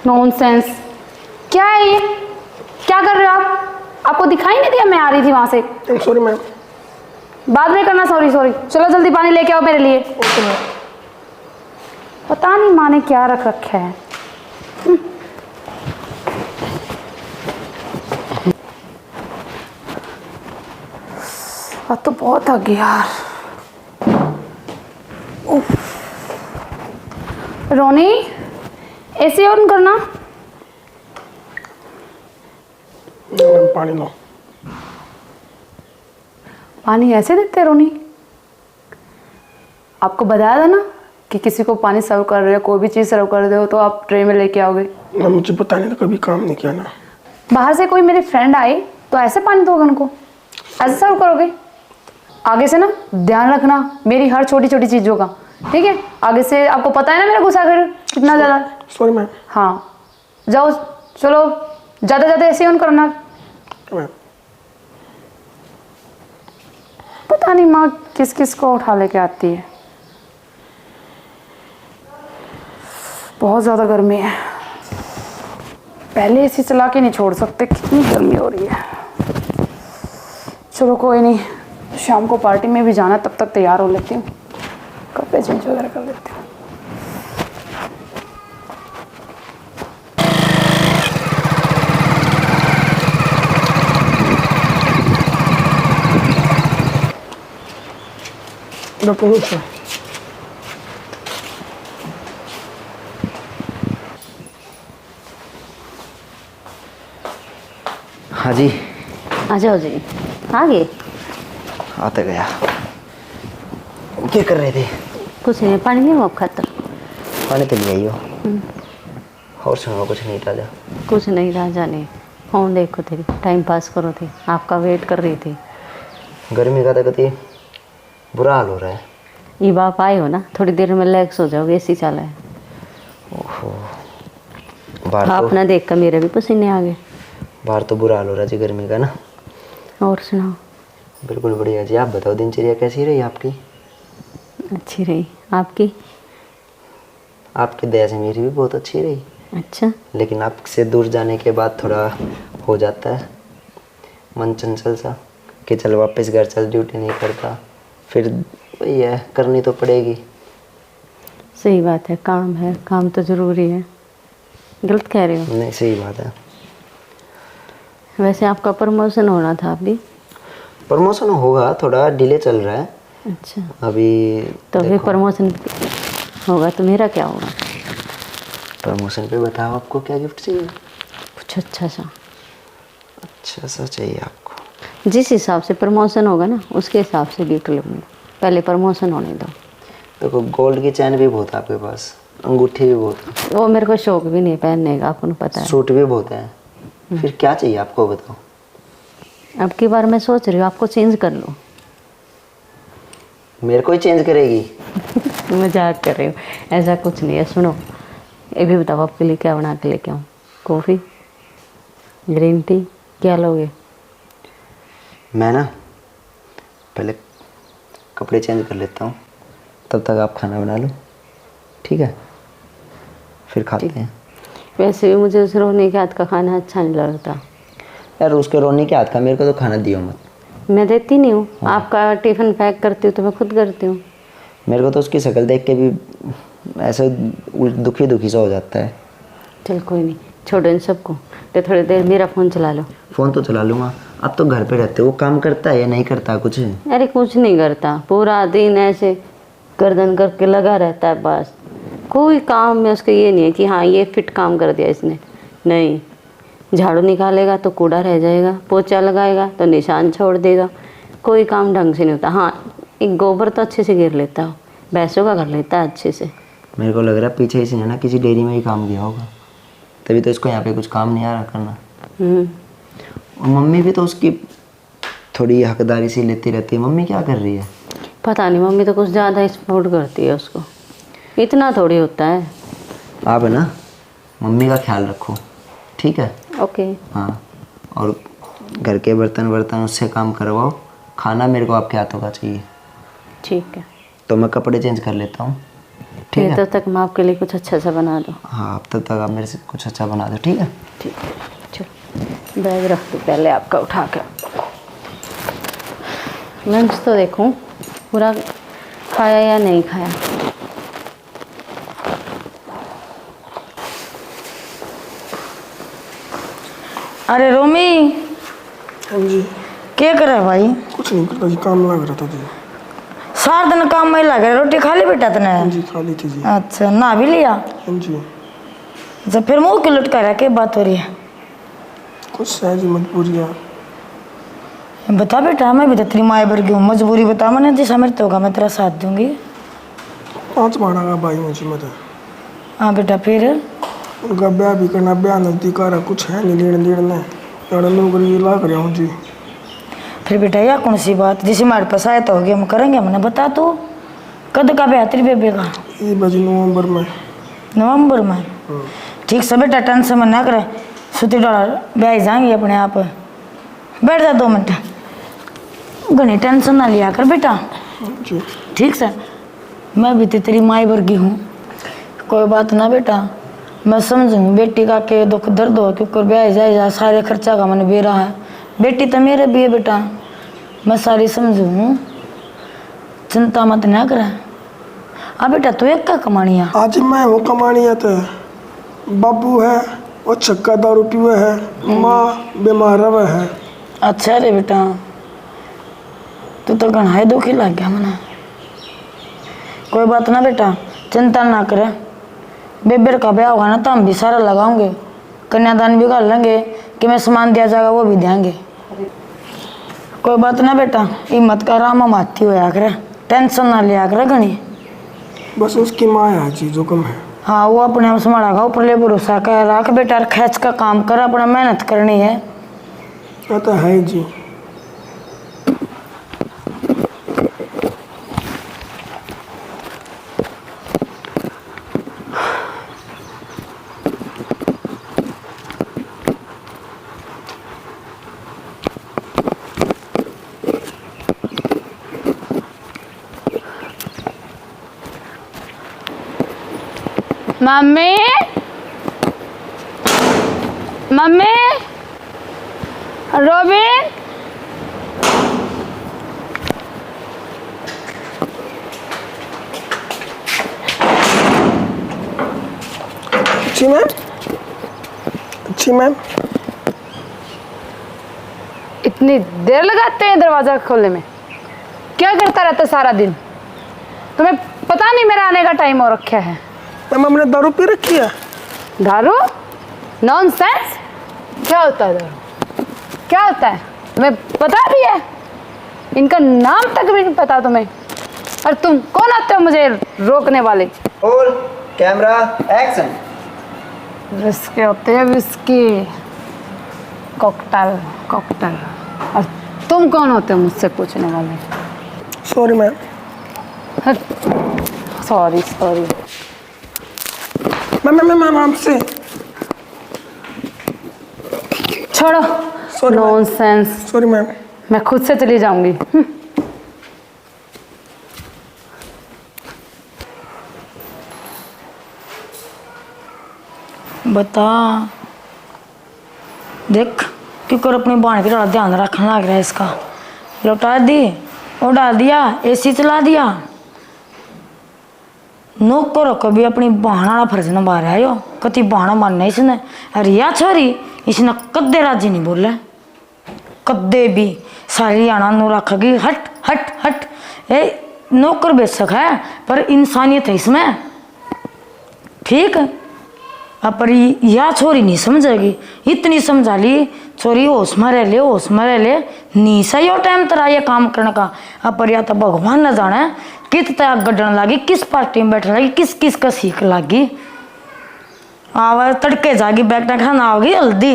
Nonsense. क्या है ये? क्या कर रहे हो आप? आपको दिखाई नहीं दिया मैं आ रही थी वहां से? Sorry ma'am. बाद में करना सॉरी सॉरी। चलो जल्दी पानी लेके आओ मेरे लिए। Okay ma'am. पता नहीं माँ ने क्या रख रखा है। अब तो बहुत थक गई यार। रोनी, एसी ऑन करना। मैम पानी लो। पानी ऐसे देते हैं रोनी? आपको बताया था ना कि किसी को पानी सर्व कर रहे हो, कोई भी चीज़ सर्व कर रहे हो तो आप ट्रे में लेके आओगे। मैम मुझे पता नहीं था, कभी काम नहीं किया ना। बाहर से कोई मेरे फ्रेंड आए तो ऐसे पानी दोगे उनको? ऐसे सर्व करोगे? आगे से ना ध्यान रखना मेरी हर छोटी छोटी चीज़ों का, ठीक है? आगे से आपको पता है ना मेरा गुस्सा कर कितना ज़्यादा। Sorry ma'am. हाँ जाओ, चलो ज़्यादा ज़्यादा ऐसे ऑन करना। मैम पता नहीं माँ किस किस को उठा लेके आती है। बहुत ज़्यादा गर्मी है, पहले एसी चला के नहीं छोड़ सकते, कितनी गर्मी हो रही है। चलो कोई नहीं, शाम को पार्टी में भी जाना, तब तक तैयार हो लेती हूँ, कपड़े चेंज वगैरह कर लेती हूँ। डॉक्टर हाँ जी। आ जाओ जी। आ गए? आते गया। क्या कर रहे थे? कुछ नहीं, पानी नहीं हो आप खातर? पानी तो ले आई हो। और सुनो, कुछ नहीं राजा? कुछ नहीं राजा ने, फोन देखो थे, टाइम पास करो थे, आपका वेट कर रही थी। गर्मी का तो कति बुरा हाल हो रहा है। ये आप आए हो ना, थोड़ी देर में रिलैक्स हो जाओगे, एसी चला है। ओहो, बाहर तो आप ना देख कर मेरे भी पसीने आ गए। बाहर तो बुरा हाल हो रहा है जी गर्मी का ना। और सुनाओ? बिल्कुल बढ़िया जी। आप बताओ दिनचर्या कैसी रही आपकी? अच्छी रही। आपकी? आपकी दया से मेरी भी बहुत अच्छी रही। अच्छा। लेकिन आपसे दूर जाने के बाद थोड़ा हो जाता है मन चंचल सा कि चल वापस घर चल, ड्यूटी नहीं करता। फिर वही है, करनी तो पड़ेगी। सही बात है, काम है, काम तो ज़रूरी है। गलत कह रहे हो? नहीं, सही बात है। वैसे आपका प्रमोशन होना था अभी? प्रमोशन होगा, थोड़ा डिले चल रहा है अच्छा। अभी। तो फिर प्रमोशन होगा तो मेरा क्या होगा? प्रमोशन पे बताओ, आपको क्या गिफ्ट चाहिए? कुछ अच्छा सा। अच्छा सा चाहिए आपको? जिस हिसाब से प्रमोशन होगा ना, उसके हिसाब से गिफ्ट लूँगी। पहले प्रमोशन होने दो। देखो, गोल्ड की चैन भी बहुत है आपके पास, अंगूठी भी बहुत है। वो मेरे को शौक भी नहीं पहनने का, आपको पता है। सूट भी बहुत है। फिर क्या चाहिए आपको बताओ? अब की बार मैं सोच रही हूँ आपको चेंज कर लो। मेरे को ही चेंज करेगी? मजाक कर रही हूँ, ऐसा कुछ नहीं है। सुनो, ये भी बताओ आपके लिए क्या बना के लेके आऊँ? कॉफ़ी, ग्रीन टी, क्या लोगे? मैं ना पहले कपड़े चेंज कर लेता हूँ, तब तक आप खाना बना लो, ठीक है? फिर खाते हैं। वैसे भी मुझे उस रोने के हाथ का खाना अच्छा नहीं लगता। यार उसके रोने के हाथ का मेरे को तो खाना दियो मत। मैं देती नहीं हूँ। आपका टिफ़िन पैक करती हूँ तो मैं खुद करती हूँ। मेरे को तो उसकी शक्ल देख के भी ऐसा दुखी दुखी सा हो जाता है। चल कोई नहीं, छोड़ो इन सबको, तो थोड़ी देर मेरा फ़ोन चला लो। फ़ोन तो चला लूँगा। अब तो घर पे रहते हो, वो काम करता है या नहीं करता कुछ? अरे कुछ नहीं करता, पूरा दिन ऐसे गर्दन करके लगा रहता है बस। कोई काम में उसको ये नहीं है कि हाँ ये फिट काम कर दिया इसने। नहीं, झाड़ू निकालेगा तो कूड़ा रह जाएगा, पोछा लगाएगा तो निशान छोड़ देगा। कोई काम ढंग से नहीं होता। हाँ, एक गोबर तो अच्छे से गिर लेता हो, भैंसों का कर लेता है अच्छे से। मेरे को लग रहा है पीछे ही से है ना, किसी डेयरी में ही काम किया होगा, तभी तो इसको यहाँ पे कुछ काम नहीं आ रहा करना। और मम्मी भी तो उसकी थोड़ी हकदारी सी लेती रहती है। मम्मी क्या कर रही है? पता नहीं, मम्मी तो कुछ ज़्यादा सपोर्ट करती है उसको, इतना थोड़ी होता है। आप है ना, मम्मी का ख्याल रखो, ठीक है? ओके। हाँ, और घर के बर्तन वर्तन उससे काम करवाओ। खाना मेरे को आपके हाथों का चाहिए। ठीक है। तो मैं कपड़े चेंज कर लेता हूँ। ठीक है? तब तक मैं आपके लिए कुछ अच्छा सा बना दूँ। हाँ, अब तक आप मेरे से कुछ अच्छा बना दो, ठीक है? ठीक है, चलो बैग रख दो पहले आपका उठा के। लंच तो देखूं पूरा खाया या नहीं खाया। अरे रोमी, हाँ जी। क्या कर रहा है भाई? कुछ नहीं करता जी, काम लग रहा था जी। सारा दिन काम में लग रहा। रोटी खा ली बेटा हाँ तने? जी, खा ली थी जी। अच्छा, ना भी लिया? हाँ जी। अच्छा, फिर मुंह क्यों लटका रहा है? क्या बात हो रही है? कुछ है जी, मजबूरियाँ। बता बेटा, मैं भी तो तेरी माँ वर्गी हूँ। मजबूरी बता मैंने, जैसा मेरे तो होगा मैं तेरा साथ दूंगी। 5 माड़ा का भाई मुझे मत। हाँ बेटा, फिर उनका ब्याह भी करना, ब्याह नजदीक आ रहा, कुछ है नहीं लेने देने। यार नौकरी लाग रहा हूँ जी। फिर बेटा यह कौन सी बात? जैसे हमारे पास आया तो हो गया, हम करेंगे। मैंने बता तू कद का ब्याह तेरी बेबे का? ये बजी नवंबर में। नवंबर में? ठीक से बेटा, टेंशन में ना करे। सुती डॉलर ब्याह जाएंगे अपने आप। बैठ जा 2 मिनट, घनी टेंशन ना लिया कर बेटा, जी। ठीक से? मैं भी तो तेरी माई वर्गी हूँ। कोई बात ना बेटा, मैं समझूंगी बेटी का के दुख दर्द हो, क्योंकि ब्याह जाए सारे खर्चा का मन बेरा है। बेटी तो मेरे भी है बेटा, मैं सारी समझूँ, चिंता मत ना कर। हाँ बेटा, तू एक का कमानिया? आज मैं वो कमानी तो बाबू है, वो छक्का दारू पीवे है, माँ बीमार रवे है। अच्छा रे बेटा, तू तो घना ही दुखी लग गया मना। कोई बात ना बेटा, चिंता ना करे। बेबेर का ब्याह होगा ना तो हम भी सारा लगाओगे, कन्यादान भी कर लेंगे, कि मैं सामान दिया जाएगा वो भी देंगे। कोई बात ना बेटा, हिम्मत का रामा माती होया करे, टेंशन ना लिया करे घनी। बस उसकी माँ है जी, जो कम है। हाँ, वो अपने आप संभालेगा, ऊपर ले भरोसा कर रख बेटा, खैच का काम कर, अपना मेहनत करनी है। ये तो है जी। मम्मी, मम्मी, रोबिन, जी मैम। जी मैम। इतनी देर लगाते हैं दरवाजा खोलने में? क्या करता रहता सारा दिन? तुम्हें पता नहीं मेरा आने का टाइम हो रखा है? मैम, हमने दारू पी रखी है। दारू? नॉनसेंस! क्या होता है दारू? क्या होता है तुम्हें पता भी है? इनका नाम तक भी नहीं पता तुम्हें? और तुम कौन आते हो मुझे रोकने वाले? और कैमरा एक्शन। विस्की होते हैं, विस्की, कॉकटेल, कॉकटेल। और तुम कौन होते हो मुझसे पूछने वाले? Sorry ma'am. Sorry sorry. Ma'am आपसे। छोड़ो, Sorry, ma'am. Nonsense. Sorry ma'am. मैं खुद से चली जाऊंगी। बता देख, क्योंकि अपनी बहन की थोड़ा ध्यान रखना लग रहा है इसका। लौटा दी, वो डाल दिया, एसी चला दिया। नौकर कभी अपनी बहाना फर्ज निभा रहा है यो, कति बहाना मानना इसने। अरे या छोरी, इसने कद्दे राजी नहीं बोले, कद्दे भी। सारी आना नो रखेगी, हट हट हट। ए नौकर बेशक है, पर इंसानियत है इसमें, ठीक है? अब पर या छोरी नहीं समझेगी, इतनी समझा ली छोरी, होश में रह ले, होश में रह ले। नहीं सही हो टाइम तेरा ये काम करने का। अब पर या तो भगवान न जाने कित तक गड्ढन लगी, किस पार्टी में बैठने लगी, किस किस का सीख लगी। आवा तड़के जागी, बैग ना खाना आओगी हल्दी।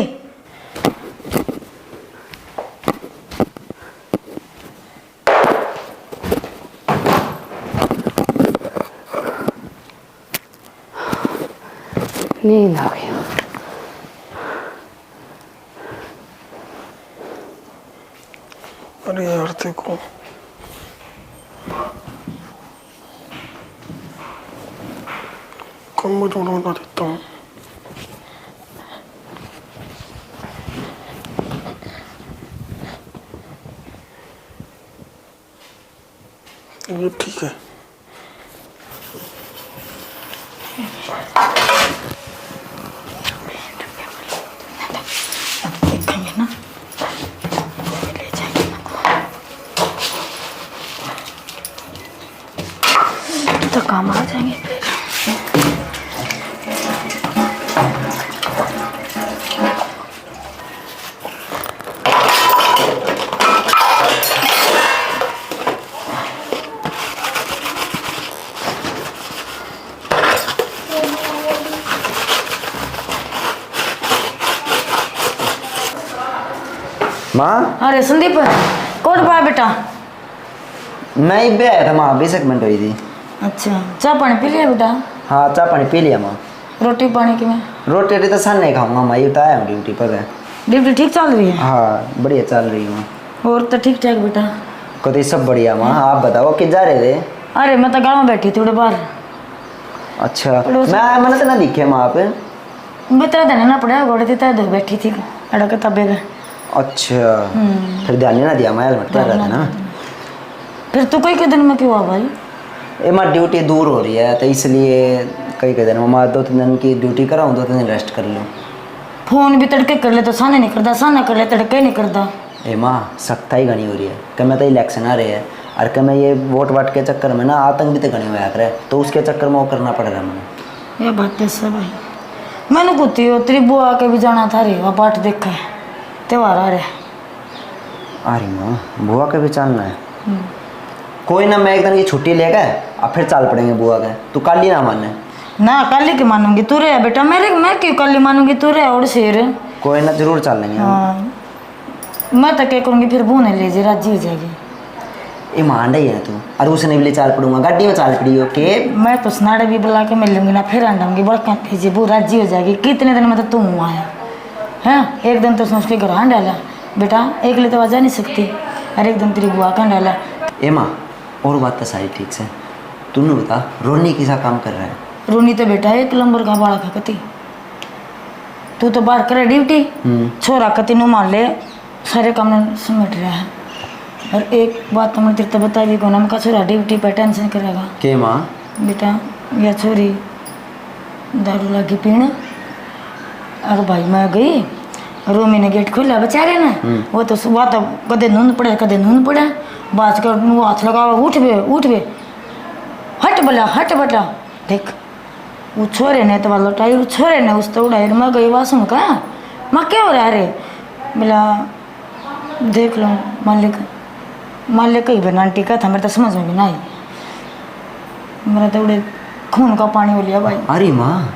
नींद आ गई। अरे यार देखो, चम्मच उड़ाना देता हूँ। ये ठीक है। देखेंगे ना, ले जाएंगे ना तो काम आ जाएंगे। माँ अरे संदीप, कोट पाया बेटा? मैं ही भी आया था माँ, 20 मिनट हुई थी। अच्छा, चाय पानी पी लिया बेटा? हाँ चाय पानी पी लिया माँ। रोटी पानी की में? रोटी रोटी तो सन नहीं खाऊंगा माँ, ये तो आया हूँ ड्यूटी पर है। ड्यूटी ठीक चल रही है? हाँ बढ़िया चल रही है माँ। और तो ठीक ठाक बेटा? कभी सब बढ़िया माँ। आप बताओ कि जा रहे थे? अरे मैं तो गाँव में बैठी थी, थोड़े बाहर। अच्छा मैंने तो ना दिखे माँ आप। बता देना ना पड़ा, घोड़े थी तो बैठी थी अड़क तबे गए। अच्छा फिर ध्यान नहीं ना दिया मैं, हेलमेट पहन रहा था ना। फिर तू कई के दिन में क्यों आ भाई? ये माँ ड्यूटी दूर हो रही है तो इसलिए कई दिन मैं 2-3 दिन की ड्यूटी कराऊँ, 2-3 दिन रेस्ट कर लूँ। फोन भी तड़के कर ले तो साने नहीं करता, साना कर ले तड़के नहीं करता। ए माँ सख्ता ही घनी हो रही है कि मैं तो इलेक्शन आ रहे हैं और कि मैं ये वोट वाट के चक्कर में ना आतंक भी तो घनी हुआ करे, तो उसके चक्कर में वो करना पड़ रहा है मैंने। ये बात तो सब भाई, मैंने कुत्ती हो तेरी बुआ के भी जाना था रे, वह पाठ देखा है, त्योहार आ रहे। अरे माँ बुआ के भी चलना है? कोई ना, मैं एक दिन की छुट्टी लेकर अब फिर चल पड़ेंगे बुआ के। तू कल ही ना माने ना? कल ही मानूंगी, तू रे बेटा मेरे, मैं क्यों कल ही मानूंगी, तू रे और शेर। कोई ना जरूर चल लेंगे। हाँ मैं तो क्या करूँगी, फिर बूने ले जे राजी हो जाएगी। ये मान रही है तू, और उसने भी ले चल पड़ूंगा, गाड़ी में चल पड़ी हो के। मैं तो स्नाड़े भी बुला के मिल लूंगी ना, फिर आंडाऊंगी बड़का जी वो राजी हो जाएगी। कितने दिन में तो तू हुआ है हैं? एक दिन तो सोच के घर आन डाला बेटा, एक लिए तो आ जा नहीं सकती, और एक दिन तेरी बुआ का डाला। ए माँ और बात तो सारी ठीक से, तूने बता रोनी किसा काम कर रहा है? रोनी तो बेटा एक नंबर का बाड़ा खकती, तू तो बाहर करे ड्यूटी, छोरा कती नु मान ले सारे काम समेट रहा है। और एक बात तो मैं तेरे तो बता भी को ना, का छोरा ड्यूटी पर टेंशन करेगा के माँ? बेटा या छोरी दारू लगी पीने, और भाई मैं गई, रोमी ने गेट खोला बेचारे ने, वो तो सुबह तो कदे नून पड़े, बाज कर वो हाथ लगा, उठ बे हट बला देख वो छोरे ने तो लौटाई, वो छोरे ने उस तो उड़ाई। मैं गई वासुन का, मैं क्या हो रहा है रे? बोला देख लो मालिक कई बार आंटी का था, मेरे तो समझ में भी ना आई, मेरा तो उड़े खून का पानी हो लिया भाई। अरे माँ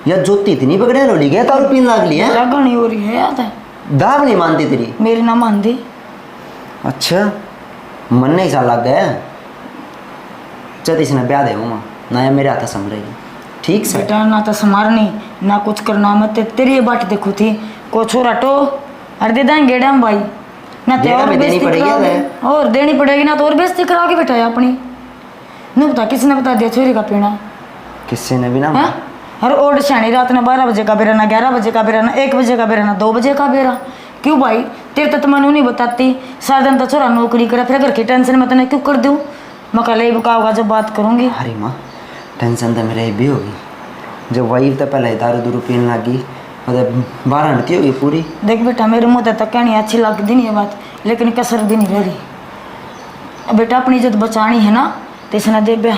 यार ज्योति इतनी पकड़े रोली गया, दारू पीने लग ली है? घनी हो रही है याद है, दाब नहीं मानती तेरी? मेरी ना मानती। अच्छा मन नहीं सा लग गया, चल इसने ब्याह दे माँ ना, मेरे हाथ समझेगी ठीक से। बेटा ना तो समारनी ना कुछ करना, मत तेरी बाट देखो थी को छोरा टो अरे दे देंगे गेड़ा भाई ना, तो और बेइज्जती कराओगे, और देनी पड़ेगी ना, तो और बेइज्जती कराओगे बेटा अपनी। नहीं बता किसने बता दिया छोरी का पीना? किसी ने भी ना। है अरे ओड शानी रात ने 12 बजे का बेरा ना, 11 बजे का बेरा ना, 1 बजे का बेरा ना, 2 बजे का बेरा। क्यों भाई तेरे तो मैंने नहीं बताती, सारा दिन तो छोरा नौकरी करे, फिर घर की टेंशन में तने क्यों कर दूँ? मैं कल बुका होगा जब बात करूँगी। अरे माँ टेंशन तो मेरे भी होगी, जब वही तो पहले दारू दूरू पीने लगी, मतलब 12 हटती होगी पूरी। देख बेटा मेरे मुँह तक कहनी अच्छी लगती नहीं है बात, लेकिन कसर भी नहीं रह रही। अब बेटा अपनी इज्जत बचानी है ना, तो इसने दे ब्याह।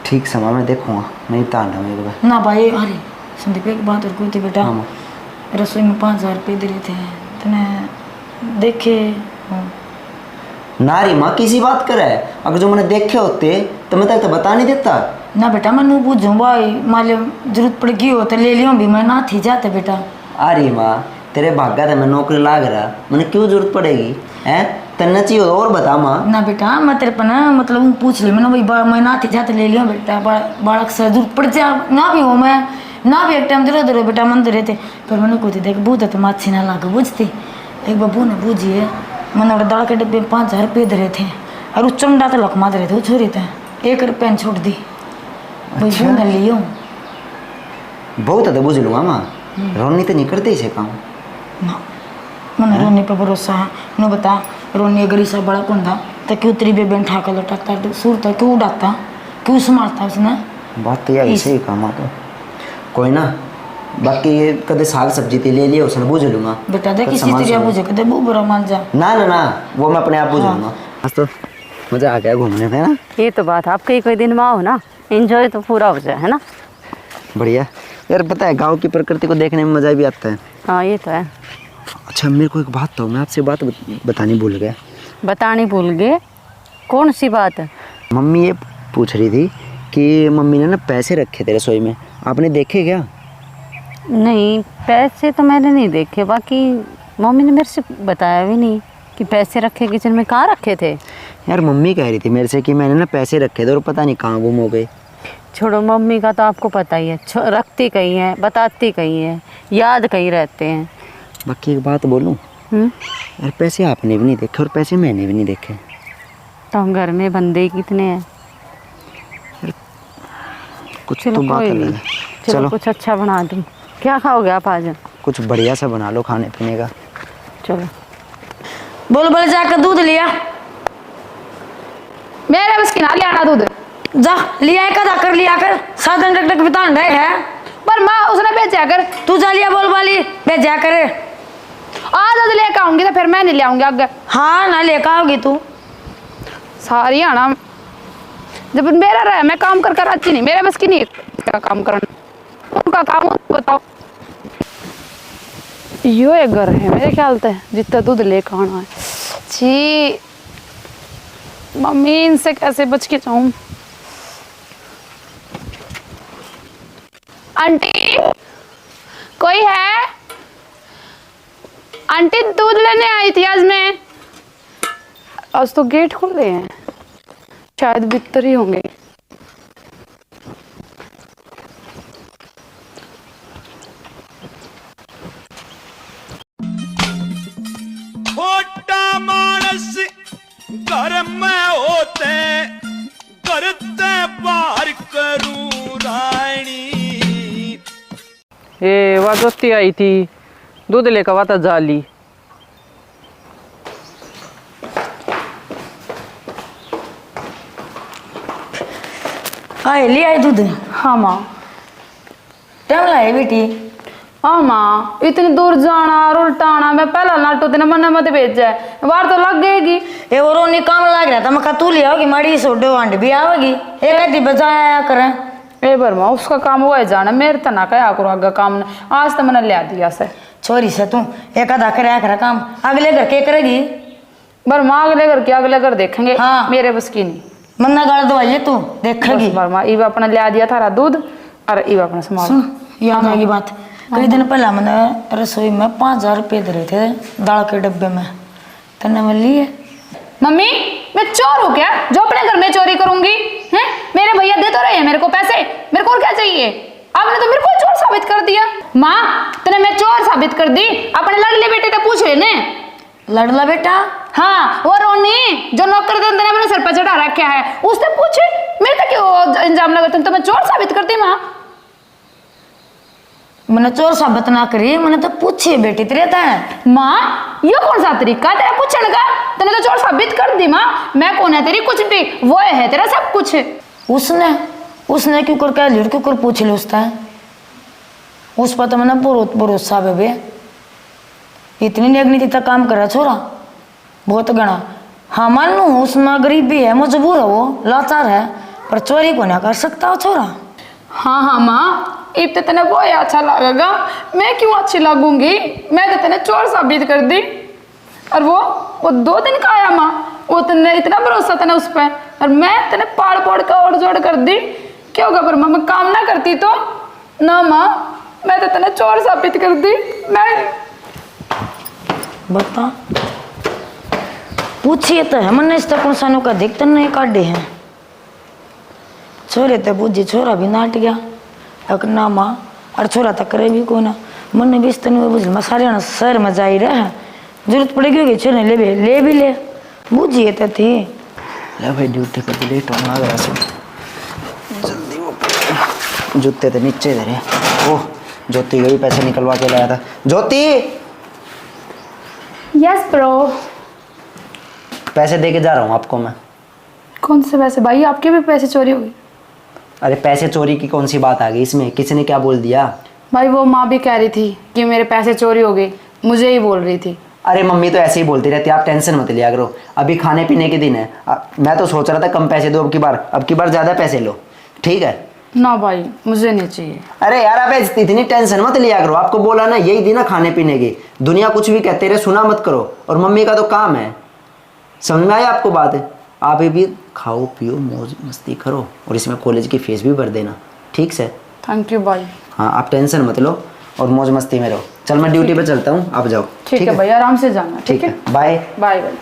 ठीक समय मैं देखूँगा, नहीं तांडा मेरे को ना भाई। अरे संदीप एक बात और कोई थी बेटा, हाँ। रसोई में 5000 रुपये दे रहे थे, तूने देखे? नारी माँ किसी बात करे, अगर जो मैंने देखे होते तो मैं तक तो बता नहीं देता ना बेटा। मैं नहीं पूछूँ भाई, मान लो जरूरत पड़ गई हो तो ले लियो भी, मैं ना थी जाते बेटा। अरे माँ तेरे भागा था मैं नौकरी लाग रहा, मैंने क्यों जरूरत पड़ेगी हैं? तन्ना चाहिए और बता माँ। ना बेटा मैं तेरे पर ना मतलब पूछ ली मैंने भाई, मैं ना थी जाते ले लियो बेटा, बालक से जरूरत पड़ जा ना भी हो, मैं ना भी एक टाइम जरूरत हो बेटा मन तो रहते। पर मैंने कोई देख बूझ तो मैं अच्छी ना लाग बुझती, एक बबू ने बूझी है, मैंने दाल के डब्बे में 5000 रुपये दे रहे थे, और उस चंडा तो लखमा दे रहे थे, वो छोरी थे 1 रुपये छोड़ दी भाई। बू ने लियो बहुत है तो बुझ लूँगा माँ, रोनी तो नहीं करते इसे काम। मन रोनी पे भरोसा है। नो बता, रोनी अगर ऐसा बड़ा कुंदा तो क्यों तेरी बेबेन ठाकर लौटाता है, सुर तो क्यों उड़ाता, क्यों संभालता उसने? बात तो यार ऐसे ही काम आ तो कोई ना, बाकी ये कदे साग सब्जी ते ले लिया उसने बुझ लूँगा। बेटा देख किसी तेरी बुझे कदे वो बुरा मान जा। ना ना ना, वो मैं अपने आप बुझ लूँगा। आज तो मज़ा आ गया घूमने में ना। ये तो बात, आप कहीं कोई दिन में आओ ना, एंजॉय तो पूरा हो जाए, है ना। बढ़िया यार, पता है गांव की प्रकृति को देखने में मज़ा भी आता है। हाँ ये तो है। अच्छा मेरे को एक बात तो, मैं आपसे बात बतानी भूल गया। बतानी भूल गए? कौन सी बात है? मम्मी ये पूछ रही थी कि मम्मी ने ना पैसे रखे थे रसोई में, आपने देखे क्या? नहीं, पैसे तो मैंने नहीं देखे, बाकी मम्मी ने मेरे से बताया भी नहीं कि पैसे रखे किचन में। कहाँ रखे थे? यार मम्मी कह रही थी मेरे से कि मैंने ना पैसे रखे थे और पता नहीं कहाँ गुम हो गए। छोड़ो, मम्मी का तो आपको पता ही है, रखती कहीं है, बताती कहीं है, याद कहीं रहते हैं। बाकी एक बात बोलूं, यार पैसे आपने भी नहीं देखे और पैसे मैंने भी नहीं देखे। तो हम घर में बंदे कितने हैं? कुछ चलो तो बात कोई अलग नहीं, है। चलो चलो कुछ अच्छा बना दूँ। क्या खाओगे आप आज? कुछ बढ़िया सा बना लो खाने पीने का। चलो। बोल बोल जाकर दूध लिया, मेरे बस की ना ले आना दूध। जा लिया है, कदा कर लिया कर, साधन टक टक बितान रहे है। पर माँ उसने भेजा कर, तू जा लिया बोल वाली भेजा कर। आज दूध लेकर आऊंगी तो फिर मैं नहीं ले आऊंगी आगे। हाँ ना लेकर आओगी तू। सारी आना जब मेरा रहा, मैं काम कर अच्छी नहीं, मेरे बस की नहीं क्या काम करना, उनका काम बताओ। यो एक घर है मेरे ख्याल से जितना दूध लेकर आना है। छी मम्मी, इनसे कैसे बच के जाऊं। आंटी कोई है? आंटी दूध लेने आई थी आज मैं। आज तो गेट खुले हैं, शायद भीतर ही होंगे। छोटा मानस घर में होते करते बाहर करूं रानी। ये वह दोस्ती आई थी, दूध लेकर वाता जाली। आए ले आए दूध। हाँ माँ। टाइम लाए बेटी। हाँ माँ, इतनी दूर जाना और उल्टाना, मैं पहला नाटो तेने मन मत भेजा है, बार तो लग गएगी। ये और रोनी काम लग रहा था, मैं कहा तू ले आओगी, माड़ी सोडो आंड भी आवेगी, एक आधी बजाया करें। ए बार माँ उसका काम हुआ है जाना, मेरे तो ना क्या करो आगे काम ने, आज तो मैंने लिया दिया से। छोरी से तू एक आधा करे काम, अगले घर के करेगी। बर माँ अगले घर देखेंगे। हाँ। मेरे बस की नहीं। मन्ना गाल दवाइए तू देखेगी। बस माँ इवा अपना लिया दिया थारा दूध और इवा अपना संभाल। सुन याद आएगी बात, कई दिन पहले मैंने रसोई में 5000 रुपये दे रहे थे दाल के डब्बे में, तन्ने मैं लिए। मम्मी मैं चोर हूँ क्या जो अपने घर में चोरी करूंगी? हैं मेरे भैया दे तो रहे हैं मेरे को पैसे, मेरे को और क्या चाहिए? आपने तो मेरे को चोर साबित कर दिया। माँ तूने मैं चोर साबित कर दी, अपने लड़ले बेटे से पूछ लेने। लड़ला बेटा? हाँ वो रोनी जो नौकर धंधे ने मैंने सर पर चढ़ा रखा है, उससे पूछे मेरे तक क्यों इंजाम लगा, तुम तो मैं चोर साबित करती। माँ मैंने चोर साबित ना करी, मैंने तो पूछे बेटी तेरे है। माँ ये कौन सा तरीका तेरा पूछने का? तूने तो चोर साबित कर दी। माँ मैं कौन है तेरी कुछ भी, वो है तेरा सब कुछ। उसने क्यों कर कह क्यों कर पूछ ली उसका, उस पर तो मैंने बहुत भरोसा बेबे, इतनी नेगनीति तक काम कर रहा छोरा, बहुत गणा। हाँ मान लू उसमें गरीबी है, मजबूर है, वो लाचार है, पर चोरी को ना कर सकता हो छोरा। हाँ हाँ माँ इब तो तेने वो अच्छा लगेगा, मैं क्यों अच्छी लगूंगी? मैं तो तेने चोर साबित कर दी। और वो 2 दिन का आया माँ, वो तेने इतना भरोसा था ना उस पर, और मैं तेने पाड़ पोड़ का और जोड़ कर दी। क्या होगा पर माँ मैं काम ना करती तो? ना माँ मैं तो तेने चोर साबित कर दी। मैं बता पूछिए तो है मैंने इस तक इंसानों का अधिकतर नहीं काटे हैं। छोरे तो बूझी छोरा भी नाट गया अक ना माँ, और छोरा तक करे भी को ना मन भी इस तरह बुझ मैं सारे शहर में जा ही रहा है, जरूरत पड़ेगी होगी छोरे ले भी ले बूझिए तो थी। ले भाई ड्यूटी पर लेट होना आ गया, जल्दी वो जूते तो नीचे दे रहे। ओह, ज्योति के भी पैसे निकलवा के लाया था। ज्योति, यस ब्रो। पैसे दे के जा रहा हूँ आपको मैं। कौन से पैसे भाई? आपके भी पैसे चोरी हो गए? अरे पैसे चोरी की कौन सी बात आ गई इसमें? किसी ने क्या बोल दिया? भाई वो माँ भी कह रही थी कि मेरे पैसे चोरी हो गए, मुझे ही बोल रही थी। अरे मम्मी तो ऐसे ही बोलती रहती है, आप टेंशन मत लिया करो। अभी खाने पीने के दिन है। मैं तो सोच रहा था कम पैसे दो अब की बार ज़्यादा पैसे लो, ठीक है? ना भाई, मुझे नहीं चाहिए। अरे यार आप इतनी टेंशन मत लिया करो। आपको बोला ना, यही थी ना खाने पीने की। दुनिया कुछ भी कहते रहे, सुना मत करो। और मम्मी का तो काम है। समझ में आया आपको बात? आप भी खाओ पियो मौज मस्ती करो और इसमें कॉलेज की फीस भी भर देना, ठीक से? थैंक यू भाई। हाँ, आप टेंशन मत लो और मौज मस्ती में रहो। चल मैं ड्यूटी पे चलता हूँ, आप जाओ। ठीक है भाई, आराम से जाना। ठीक है, बाय बाय बाय।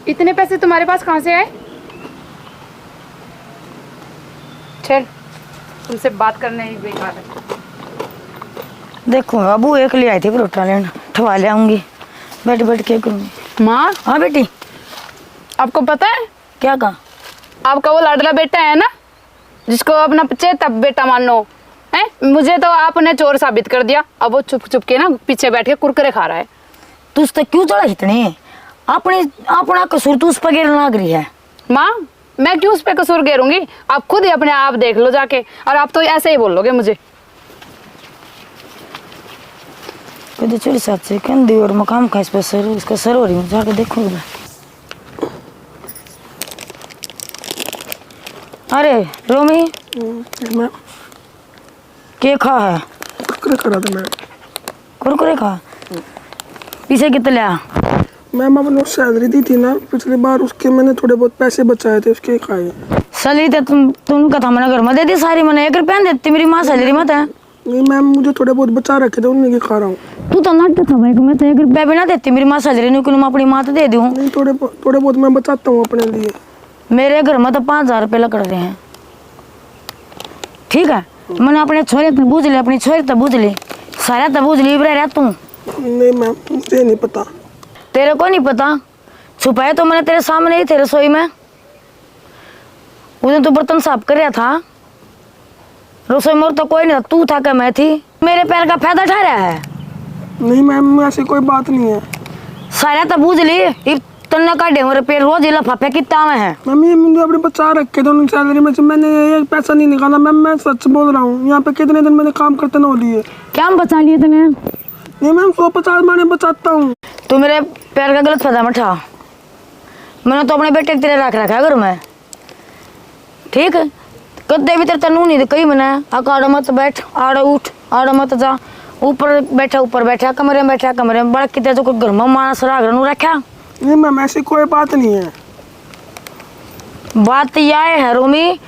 इतने पैसे तुम्हारे पास कहाँ से आए? चल, तुमसे बात करना ही बेकार है। देखो अबू एक ले आई थी परोठा लेना, ठवा ले आऊंगी, बैठ बैठ के करूँगी। माँ, हाँ बेटी, आपको पता है क्या कहा? आपका वो लाडला बेटा है ना, जिसको अपना चेता बेटा मान लो है, मुझे तो आपने चोर साबित कर दिया। अब वो चुप चुप के ना पीछे बैठ के कुरकुरे खा रहा है। तू उस तक क्यों चढ़ा इतने? अपना कसूर तू उस पर गिरने लग रही है। माँ, मैं क्यों उस पे कसूर घेरूंगी? आप खुद ही अपने आप देख लो जाके, और आप तो ऐसे ही बोलोगे मुझे। कभी चोरी साथ से कंदी और मकाम का इस पर सर, इसका सर हो रही हूँ, जाके देखूंगी मैं। अरे रोमी, मैं के खा है? कुरकुरे करा था मैं। कुरकुरे खा? पीछे कितने लिया? मैम अपने सैलरी दी थी ना पिछली बार, उसके मैंने थोड़े बहुत पैसे बचाए थे, उसके खाए। सैलरी तो तुम कथा मैंने घर में दे दी सारी, मैंने 1 रुपया नहीं देती, मेरी माँ सैलरी मत है। नहीं मैम, मुझे थोड़े बहुत बचा रखे थे, उन्हीं के खा रहा हूँ। तू तो नाटक था भाई, मैं तो 1 रुपया भी ना देती, मेरी माँ सैलरी नहीं, मैं अपनी माँ तो दे दूँ। नहीं, थोड़े बहुत मैं बचाता हूँ अपने लिए। मेरे घर में तो 5000 रुपये लग रहे हैं, ठीक है? मैंने अपने छोरे तो बूझ ली, अपनी छोरी तो बूझ ली, सारा तो बूझ ली, रह तू। नहीं मैम, मुझे नहीं पता। तेरे को नहीं पता? छुपाया तो मैंने तेरे सामने ही थे रसोई में। उस तो बर्तन साफ कर रहा था रसोई में, तो कोई नहीं था, तू था कि मैं थी? मेरे पैर का फायदा उठा रहा है? नहीं मैम, ऐसी कोई बात नहीं है। सारा तो बूझ ली, तन्ना काटे मेरे पैर रोज लफाफे कितना में है। मैम ये मुझे अपने बचा रखे थे उनकी सैलरी में से, मैंने ये पैसा नहीं निकाला मैम, मैं सच बोल रहा हूँ। यहाँ पे कितने दिन मैंने काम करते ना हो लिए। क्या बचा लिए तूने? नहीं मैम, 150 मैंने बचाता हूँ। तू मेरे पैर का गलत फायदा मत उठा। मैंने तो अपने बेटे के तेरे रख रखा है घर में, ठीक है? कदे भी तेरे तनू नहीं कही मैंने, आड़ मत बैठ, आड़ उठ, आड़ मत जा, ऊपर बैठा, कमरे में बैठा, कमरे में बड़ा कितने जो घर में मानस राग रखा। नहीं मैम, ऐसी कोई बात नहीं है। बात यह है रोमी,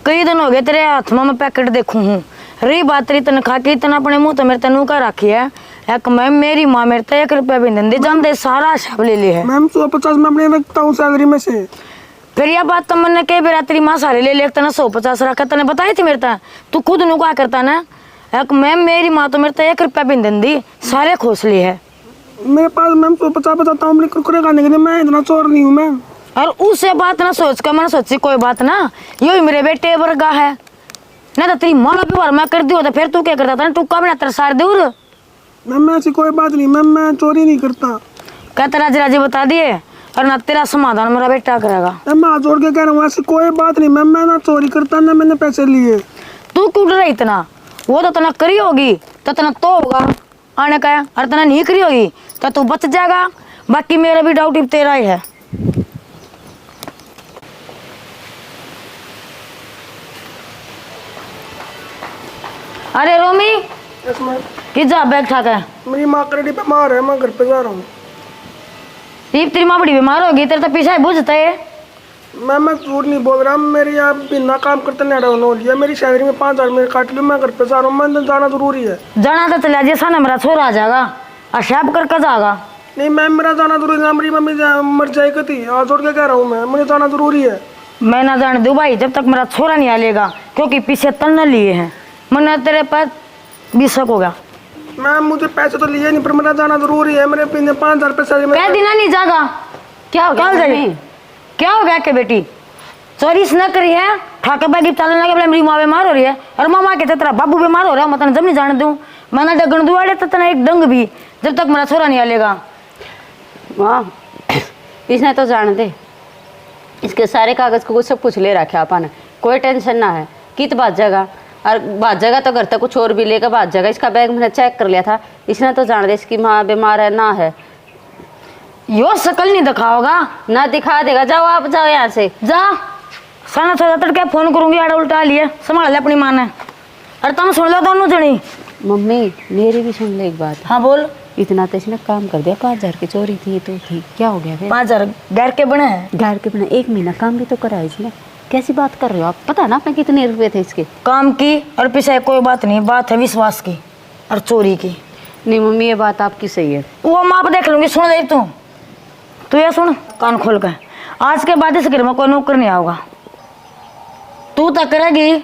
कई दिन हो गए तेरे हाथ में मैं पैकेट देखूं हूँ। रही बात तेरी तनख्वाह की, इतना अपने मुँह तो मेरे तनू का रखी है। एक मैम मेरी माँ मेरे तो 1 रुपया भी नहीं दे, जानते सारा हिसाब ले लिया है। मैम 150 मैं अपने रखता हूँ सैलरी में से। फिर यह बात तो मैंने कई बार तेरी माँ सारे ले लिया, तना 150 रखा, तने बताई थी मेरे ता, तू खुद नु क्या करता ना। एक मैम मेरी माँ तो मेरे तो 1 रुपया भी नहीं दी, सारे खोस लिए है। मेरे पास मैम 150 बचाता हूँ अपने कुरकुरे खाने के लिए, मैं इतना चोर नहीं हूँ मैम। और उससे बात ना सोच कर मैंने सोची कोई बात ना, यो ही मेरे बेटे वर्गा है ना, तो तेरी माँ भी बार मैं कर दी हो तो फिर तू क्या करता था? तू कब ना तेरा सार दूर। मैम ऐसी कोई बात नहीं मैम, मैं चोरी नहीं करता। कहते राजी बता दिए, और ना तेरा समाधान मेरा बेटा करेगा। मैम मैं हाथ जोड़ के कह रहा हूँ, ऐसी कोई बात नहीं मैम, मैं ना चोरी करता ना मैंने पैसे लिए। तू क्यों डर रहा इतना? वो तो तना करी होगी तो तना तो होगा आने का, और तना नहीं करी होगी तो तू बच जाएगा। बाकी मेरा भी डाउट तेरा ही है। अरे रोमी, कि जा बैग उठा के। मेरी माँ करेडी बीमार है, मैं घर पे जा रहा हूँ। तेरी माँ बड़ी बीमार होगी, तेरे तो पीछे बुझता है। मैं झूठ नहीं बोल रहा, मेरे यहाँ बिना काम करते नहीं हो लिया, मेरी सैलरी में 5000 मेरे काट लिया, मैं घर पे जा रहा हूँ, मैं जाना जरूरी है। जाना तो चला जैसा ना मेरा छोरा आ जाएगा और शैप करके जाएगा। नहीं मैम, मेरा जाना जरूरी है, मेरी मम्मी मर जाएगी थी, हाथ जोड़ के कह रहा हूँ मैं, मुझे जाना जरूरी है। मैं ना जाने दूँ भाई जब तक मेरा छोरा नहीं आ लेगा, क्योंकि पीछे तन न लिए हैं। मैंने तेरे पर भी शक होगा। मैम मुझे पैसे तो लिए नहीं, पर मेरा जाना जरूरी है। मेरे पिन 5,000 पैसे कह देना नहीं जागा। क्या हो क्या गया हो मम्मी? गया? क्या हो गया के बेटी? चोरी न करी है, ठाकर बैग चलने लगे, बोले मेरी माँ बीमार हो रही है, और मामा कहते तेरा बाबू बीमार हो रहा है, मैं जब नहीं जाने दूं, मैंने डगन दुआड़े तो तना एक डंग भी, जब तक मेरा छोरा नहीं आलेगा। वाह, इसने तो जान दे, इसके सारे कागज को सब कुछ ले रखा अपन, कोई टेंशन ना है। कित बात जगह और बात जगह तो घर तक कुछ और भी लेकर बात जगह। इसका बैग मैंने चेक कर लिया था, इसने तो जान दे इसकी माँ बीमार है ना है। यो शकल नहीं दिखाओगा ना दिखा देगा। जाओ आप जाओ यहाँ से। जा साना थोड़ा तड़के फोन करूंगी, आड़ा उल्टा लिए संभाल ले अपनी माँ ने। अरे तुम सुन लो दोनों जनी। मम्मी मेरी भी सुन ले एक बात। हाँ बोल। इतना तो इसने काम कर दिया, 5,000 की चोरी थी तो थी, क्या हो गया फिर? 5,000 घर के बने हैं। घर के बिना 1 महीना काम भी तो करा इसने। कैसी बात कर रहे हो आप? पता ना आपने कितने रुपए थे इसके? काम की और पीछे कोई बात नहीं, बात है विश्वास की और चोरी की। नहीं मम्मी ये बात आपकी सही है। वो माँ देख लूंगी। सुन दे तू ये सुन कान खोल कर, आज के बाद इस घर में कोई नौकर नहीं आएगा। तू तो करेगी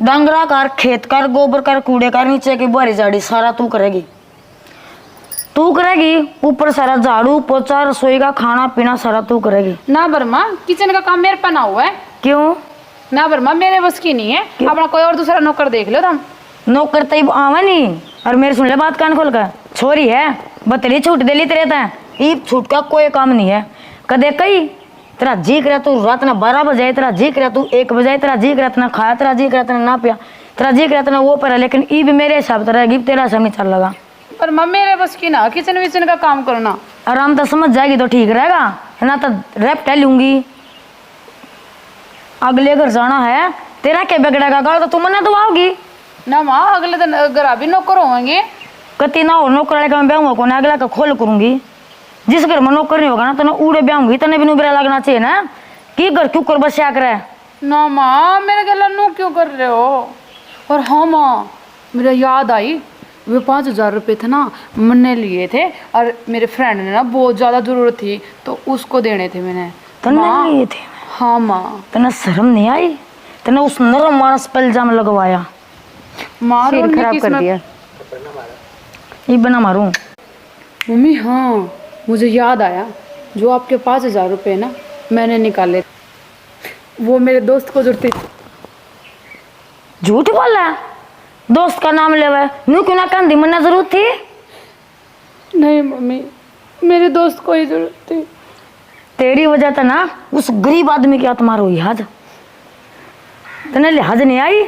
डांगरा कर, खेत कर, गोबर कर, कूड़े कर, नीचे की बुआरी झाड़ी सारा तू करेगी। तू करेगी ऊपर सारा झाड़ू पोछा, रसोई का खाना पीना सारा तू करेगी। ना बर्मा, किचन का काम मेरे पे ना हुआ है। क्यों? ना बर्मा, मेरे बस की नहीं है। अपना कोई और दूसरा नौकर देख लो तुम। नौकर तब आवे नहीं। और मेरे सुन ले बात कान खोल कर, छोरी है बतली छूट दे ली तेरे तय, ईब छूट का कोई काम नहीं है। कदे कही तेरा जी करे तू रात ना 12 बजे, तेरा जी करे तू 1 बजे, तेरा जी करे ना खाया, तेरा जी करे ना पिया, तेरा जी करे ना वो पर, लेकिन ईब मेरे हिसाब से रहेगी, तेरा हिसाब नहीं चल लगा। पर मम्मी मेरे बस की ना किचन विचन का काम करना। आराम तो समझ जाएगी तो ठीक रहेगा, ना तो रेप लूंगी। अगले घर जाना है, तेरा क्या बिगड़ेगा? गाल तो तुम मना दबाओगी ना माँ, अगले दिन घर भी नौकर होंगे। कति ना हो नौकर वाले का मैं ब्याह को ना अगला का खोल करूंगी। जिस घर में नौकर नहीं होगा ना तो ना उड़े ब्याहूंगी, तने भी नुबरा लगना चाहिए ना कि घर क्यों कर बस करे। ना माँ, मेरे गला नो क्यों कर रहे हो? और हाँ माँ, मेरा याद आई, वे 5,000 रुपये थे ना, मैंने लिए थे और मेरे फ्रेंड ने ना बहुत ज़्यादा ज़रूरत थी तो उसको देने थे मैंने। तने लिए थे? हाँ माँ। तने शर्म नहीं आई? तने उस नरम मानस पर इल्जाम लगवाया। माँ सिर खराब कर दिया। ये बना मारूं? मम्मी हाँ, मुझे याद आया, जो आपके 5,000 रुपये ना मैंने निकाले, वो मेरे दोस्त को जरूरत थी। झूठ बोला? दोस्त का नाम ले नू क्यों ना कंधी मना जरूरत थी? नहीं मम्मी, मेरे दोस्त को ही जरूरत थी। तेरी वजह तो ना उस गरीब आदमी की आत्मा रोई आज, तने लिहाज नहीं आई।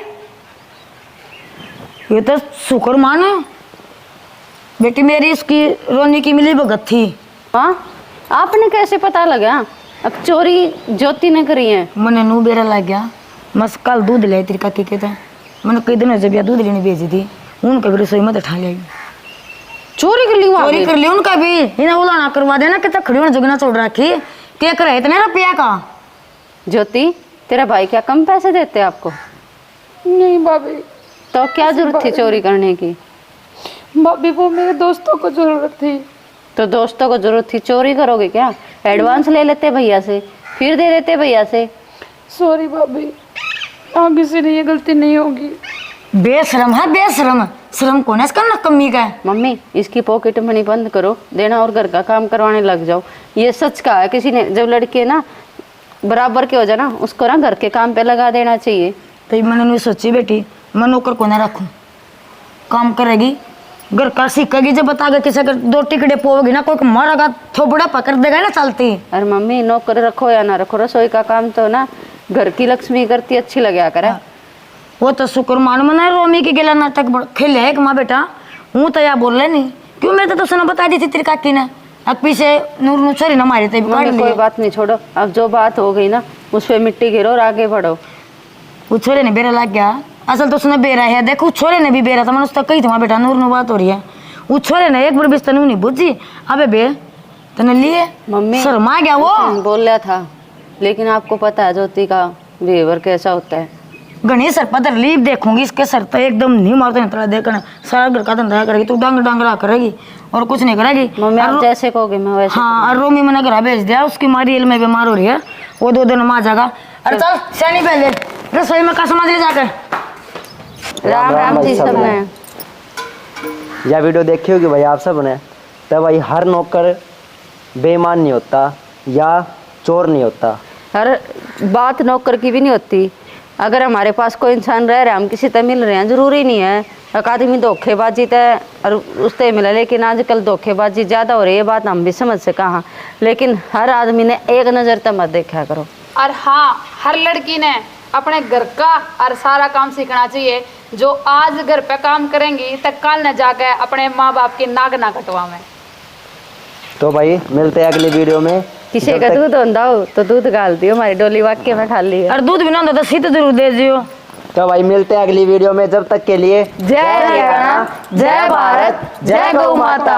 ये तो शुक्र मानो बेटी मेरी इसकी रोनी की मिली भगत थी। हाँ, आपने कैसे पता लगा? अब चोरी ज्योति ने करी है। मैंने नू बेरा लग गया, मस कल दूध ले तेरी काकी कहते हैं, मैंने कई दिनों जब दूध लेने भेजी थी, उनका भी रसोई में उठा लिया। चोरी कर ली वहाँ चोरी पे? कर ली उनका भी। इन्हें उलाना करवा देना कि खड़ी होने जगना छोड़ रखी क्या करे इतने रुपया का। ज्योति तेरा भाई क्या कम पैसे देते आपको? नहीं भाभी, तो क्या जरूरत थी चोरी करने की? भाभी वो मेरे दोस्तों को जरूरत थी। तो दोस्तों को जरूरत थी, चोरी करोगे क्या? एडवांस ले लेते भैया से, फिर दे देते भैया से। सॉरी भाभी, आगे से ये गलती नहीं होगी। बेशरम है बेशरम, शर्म कौन है इसका ना कमी का है। मम्मी इसकी पॉकेट मनी बंद करो देना और घर का काम करवाने लग जाओ। ये सच कहा है किसी ने, जब लड़के ना बराबर के हो जाए ना, उसको ना घर के काम पे लगा देना चाहिए। तो मैंने नहीं सोची बेटी, मैं नौकर को ना रखूं, काम करेगी घर का सीखेगी, जब बताएगा किसी का 2 टिकड़े पोगी ना, कोई मारेगा थोपड़ा पकड़ देगा ना चलती। अरे मम्मी नौकर रखो या ना रखो, रसोई का काम तो ना घर की लक्ष्मी करती अच्छी लगे करे। वो तो शुक्र मान मना रोमी के गेला नाटक खेले है कि माँ बेटा हूँ तो या बोल रहे नहीं क्यों, मैं तो सुना बता दी थी तेरी काकी ने, अब पीछे नूर छोरी ना मारी थे। कोई बात नहीं, छोड़ो अब जो बात हो गई ना उस पर मिट्टी गिरो और आगे बढ़ो। वो छोरे ने बेरा लग गया, असल तो उसने बेरा है, देखो छोरे ने भी बेरा था, मैंने उसका कही था बेटा नूर बात हो रही है, वो छोरे ने एक बार भी तनु नहीं बुझी। अबे बे तने लिए मम्मी शर्मा गया वो बोल रहा था, लेकिन आपको पता है ज्योति का बिहेवियर कैसा होता है। गणेश सर पता लीव देखूंगी इसके सर तो एकदम नहीं मारते नहीं तला देखना, सारा घर का धंधा करेगी तू, डांग डांगरा करेगी और कुछ नहीं करेगी। मम्मी आप जैसे कहोगे मैं वैसे। हाँ, और रोमी मैंने घर भेज दिया, उसकी मारी एल में बीमार हो रही है, वो 2 दिन में आ जाएगा। अरे चल सैनी पहले रसोई में का समझ ले जाकर। राम राम जी सब में। या वीडियो देखी होगी भाई आप सब ने, तो भाई हर नौकर बेईमान नहीं होता या चोर नहीं होता। हर बात नौकर की भी नहीं होती। अगर हमारे पास कोई इंसान रह रहा है, हम किसी से मिल रहे हैं, ज़रूरी नहीं है एक आदमी धोखेबाजी तय और उससे मिला, लेकिन आजकल धोखेबाजी ज़्यादा हो रही है, बात हम भी समझ से कहाँ। लेकिन हर आदमी ने एक नज़र तक मत देखा करो। और हाँ, हर लड़की ने अपने घर का और सारा काम सीखना चाहिए। जो आज घर पे काम करेंगी तो कल न जाकर अपने माँ बाप की नाक ना कटवावें। तो भाई मिलते हैं अगली वीडियो में। किसी जब का तक- दूध होता हो तो दूध गाल दियो, हमारी डोली वाक्य में खाली है। और दूध भी ना होता तो सीध जरूर दे दियो। तो भाई मिलते हैं अगली वीडियो में, जब तक के लिए जय हरियाणा, जय भारत, जय गौ माता।